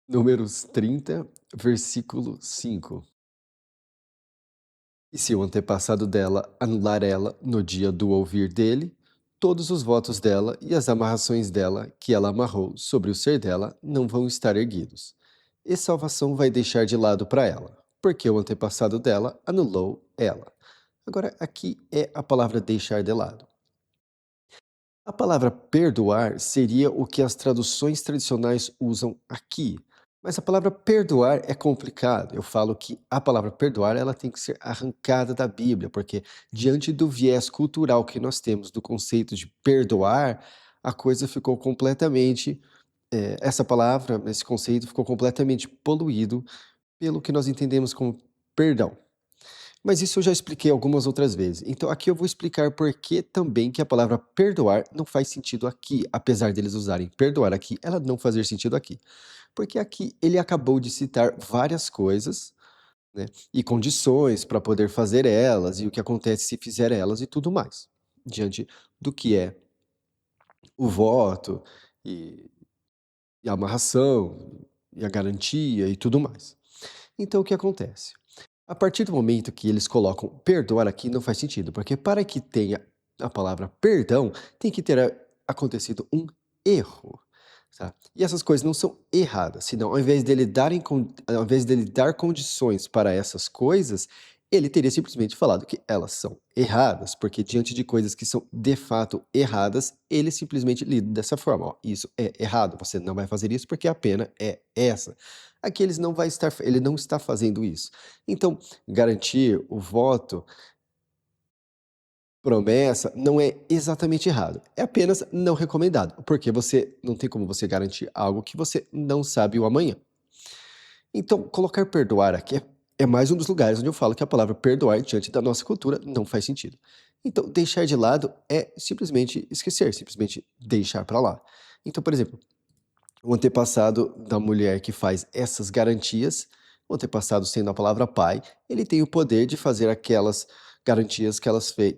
Números 30, versículo 5. E se o antepassado dela anular ela no dia do ouvir dele, todos os votos dela e as amarrações dela, que ela amarrou sobre o ser dela, não vão estar erguidos. E salvação vai deixar de lado para ela, porque o antepassado dela anulou ela. Agora, aqui é a palavra deixar de lado. A palavra perdoar seria o que as traduções tradicionais usam aqui. Mas a palavra perdoar é complicado. Eu falo que a palavra perdoar ela tem que ser arrancada da Bíblia, porque diante do viés cultural que nós temos do conceito de perdoar, a coisa ficou completamente, essa palavra, esse conceito ficou completamente poluído pelo que nós entendemos como perdão. Mas isso eu já expliquei algumas outras vezes. Então aqui eu vou explicar por que também que a palavra perdoar não faz sentido aqui, apesar deles usarem perdoar aqui, ela não fazer sentido aqui. Porque aqui ele acabou de citar várias coisas, né, e condições para poder fazer elas, e o que acontece se fizer elas e tudo mais, diante do que é o voto, e, e a amarração, e a garantia e tudo mais. Então o que acontece? A partir do momento que eles colocam perdoar aqui, não faz sentido, porque para que tenha a palavra perdão, tem que ter acontecido um erro, tá? E essas coisas não são erradas, senão ao invés dele dar condições para essas coisas, ele teria simplesmente falado que elas são erradas, porque diante de coisas que são de fato erradas, ele simplesmente lida dessa forma, ó, isso é errado, você não vai fazer isso porque a pena é essa. Aqui ele não está fazendo isso. Então, garantir o voto, promessa, não é exatamente errado. É apenas não recomendado, porque você não tem como você garantir algo que você não sabe o amanhã. Então, colocar perdoar aqui é mais um dos lugares onde eu falo que a palavra perdoar diante da nossa cultura não faz sentido. Então, deixar de lado é simplesmente esquecer, simplesmente deixar para lá. Então, por exemplo, o antepassado da mulher que faz essas garantias, o antepassado sendo a palavra pai, ele tem o poder de fazer aquelas garantias que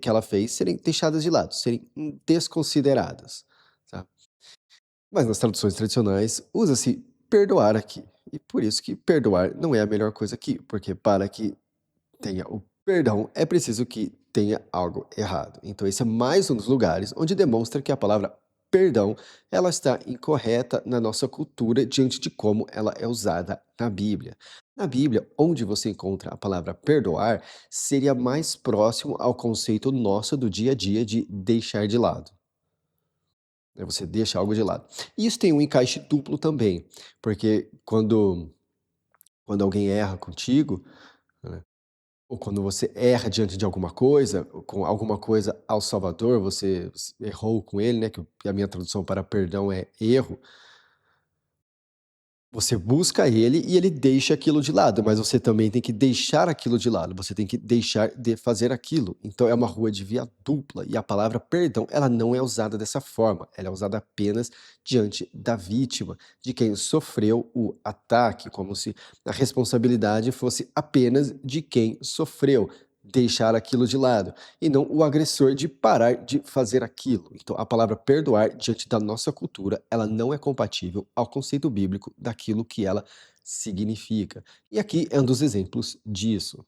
ela fez serem deixadas de lado, serem desconsideradas, tá? Mas nas traduções tradicionais usa-se perdoar aqui, e por isso que perdoar não é a melhor coisa aqui, porque para que tenha o perdão é preciso que tenha algo errado. Então esse é mais um dos lugares onde demonstra que a palavra perdão, ela está incorreta na nossa cultura diante de como ela é usada na Bíblia. Na Bíblia, onde você encontra a palavra perdoar, seria mais próximo ao conceito nosso do dia a dia de deixar de lado, né, você deixa algo de lado. E isso tem um encaixe duplo também, porque quando alguém erra contigo, né, ou quando você erra diante de alguma coisa, ou com alguma coisa ao Salvador, você errou com ele, né, que a minha tradução para perdão é erro, você busca ele e ele deixa aquilo de lado, mas você também tem que deixar aquilo de lado, você tem que deixar de fazer aquilo. Então é uma rua de via dupla e a palavra perdão, ela não é usada dessa forma, ela é usada apenas diante da vítima, de quem sofreu o ataque, como se a responsabilidade fosse apenas de quem sofreu. Deixar aquilo de lado, e não o agressor de parar de fazer aquilo. Então, a palavra perdoar, diante da nossa cultura, ela não é compatível ao conceito bíblico daquilo que ela significa. E aqui é um dos exemplos disso.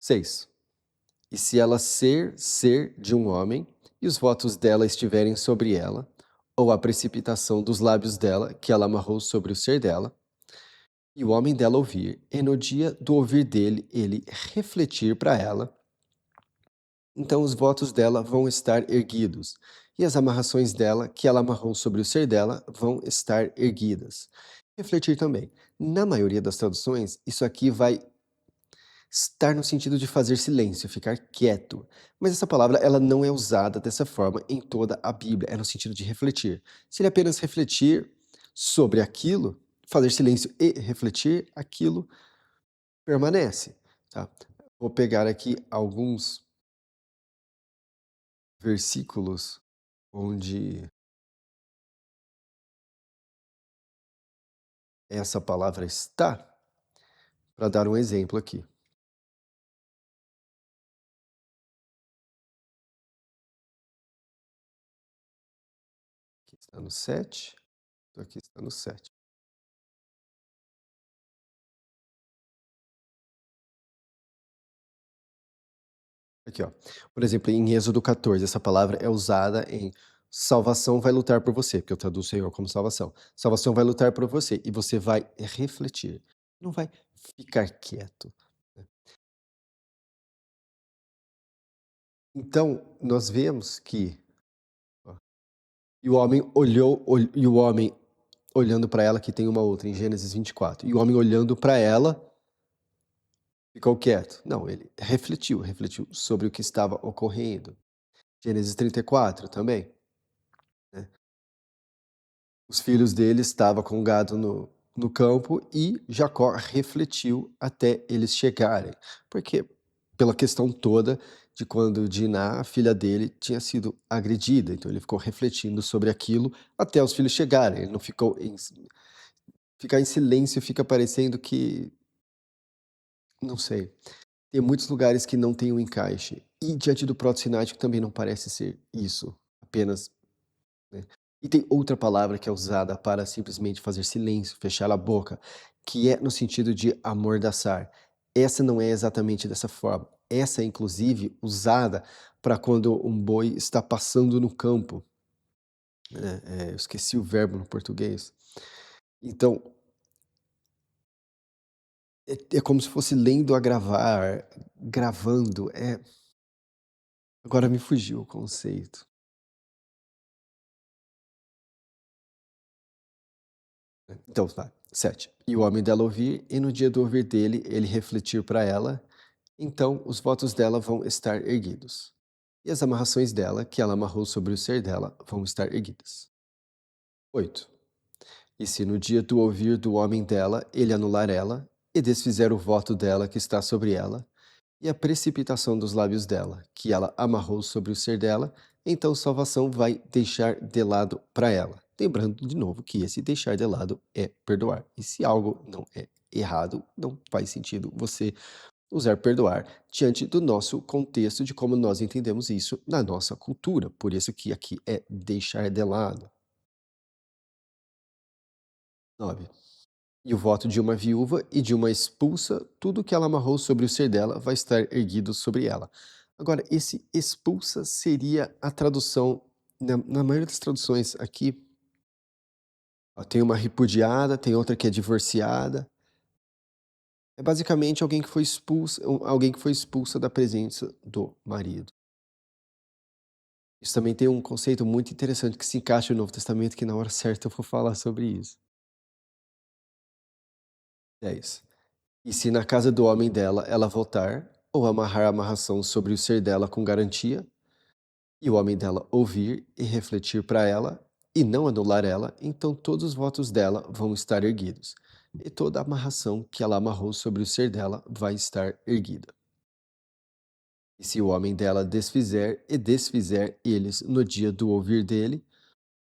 6. E se ela ser de um homem, e os votos dela estiverem sobre ela, ou a precipitação dos lábios dela, que ela amarrou sobre o ser dela, e o homem dela ouvir, e no dia do ouvir dele, ele refletir para ela, então os votos dela vão estar erguidos, e as amarrações dela, que ela amarrou sobre o ser dela, vão estar erguidas. Refletir também. Na maioria das traduções, isso aqui vai estar no sentido de fazer silêncio, ficar quieto. Mas essa palavra, ela não é usada dessa forma em toda a Bíblia, é no sentido de refletir. Se ele apenas refletir sobre aquilo, fazer silêncio e refletir, aquilo permanece, tá? Vou pegar aqui alguns versículos onde essa palavra está, para dar um exemplo aqui. Aqui está no 7. Aqui está no 7. Aqui, ó. Por exemplo, em Êxodo 14, essa palavra é usada em salvação vai lutar por você, porque eu traduzo Senhor como salvação. Salvação vai lutar por você e você vai refletir, não vai ficar quieto, né. Então, nós vemos que ó, e o homem olhou e o homem olhando para ela, que tem uma outra em Gênesis 24, e o homem olhando para ela ficou quieto. Não, ele refletiu sobre o que estava ocorrendo. Gênesis 34 também, né. Os filhos dele estavam com o gado no campo e Jacó refletiu até eles chegarem, porque pela questão toda de quando Diná, a filha dele, tinha sido agredida, então ele ficou refletindo sobre aquilo até os filhos chegarem, ele não ficou ficar em silêncio fica parecendo que não sei, tem muitos lugares que não tem um encaixe, e diante do proto-sinático também não parece ser isso, apenas, né. E tem outra palavra que é usada para simplesmente fazer silêncio, fechar a boca, que é no sentido de amordaçar. Essa não é exatamente dessa forma. Essa é inclusive usada para quando um boi está passando no campo, né, eu esqueci o verbo no português. Então, é como se fosse lendo a gravar, gravando, agora me fugiu o conceito. Então vai, 7. E o homem dela ouvir, e no dia do ouvir dele, ele refletir para ela, então os votos dela vão estar erguidos, e as amarrações dela, que ela amarrou sobre o ser dela, vão estar erguidas. 8. E se no dia do ouvir do homem dela, ele anular ela, e desfizer o voto dela que está sobre ela, e a precipitação dos lábios dela, que ela amarrou sobre o ser dela, então salvação vai deixar de lado para ela. Lembrando de novo que esse deixar de lado é perdoar. E se algo não é errado, não faz sentido você usar perdoar diante do nosso contexto de como nós entendemos isso na nossa cultura. Por isso que aqui é deixar de lado. 9. E o voto de uma viúva e de uma expulsa, tudo que ela amarrou sobre o ser dela vai estar erguido sobre ela. Agora, esse expulsa seria a tradução, na maioria das traduções aqui, ó, tem uma repudiada, tem outra que é divorciada. É basicamente alguém que foi expulsa, alguém que foi expulsa da presença do marido. Isso também tem um conceito muito interessante que se encaixa no Novo Testamento, que na hora certa eu vou falar sobre isso. 10. E se na casa do homem dela ela voltar, ou amarrar a amarração sobre o ser dela com garantia, e o homem dela ouvir e refletir para ela, e não anular ela, então todos os votos dela vão estar erguidos, e toda a amarração que ela amarrou sobre o ser dela vai estar erguida. E se o homem dela desfizer e desfizer eles no dia do ouvir dele,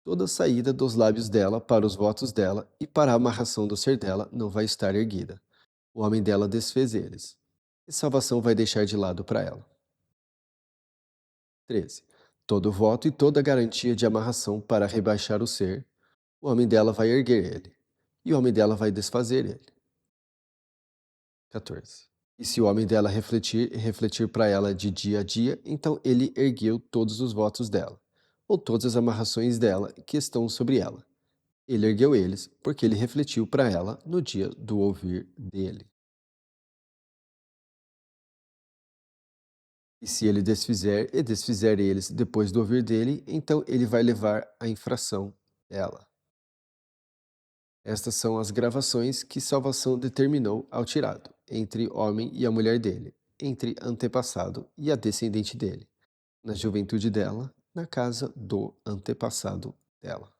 toda a saída dos lábios dela para os votos dela e para a amarração do ser dela não vai estar erguida. O homem dela desfez eles, e salvação vai deixar de lado para ela. 13. Todo voto e toda garantia de amarração para rebaixar o ser, o homem dela vai erguer ele, e o homem dela vai desfazer ele. 14. E se o homem dela refletir e refletir para ela de dia a dia, então ele ergueu todos os votos dela, ou todas as amarrações dela que estão sobre ela. Ele ergueu eles, porque ele refletiu para ela no dia do ouvir dele. E se ele desfizer e desfizer eles depois do ouvir dele, então ele vai levar a infração dela. Estas são as gravações que salvação determinou ao tirado, entre homem e a mulher dele, entre antepassado e a descendente dele, na juventude dela, na casa do antepassado dela.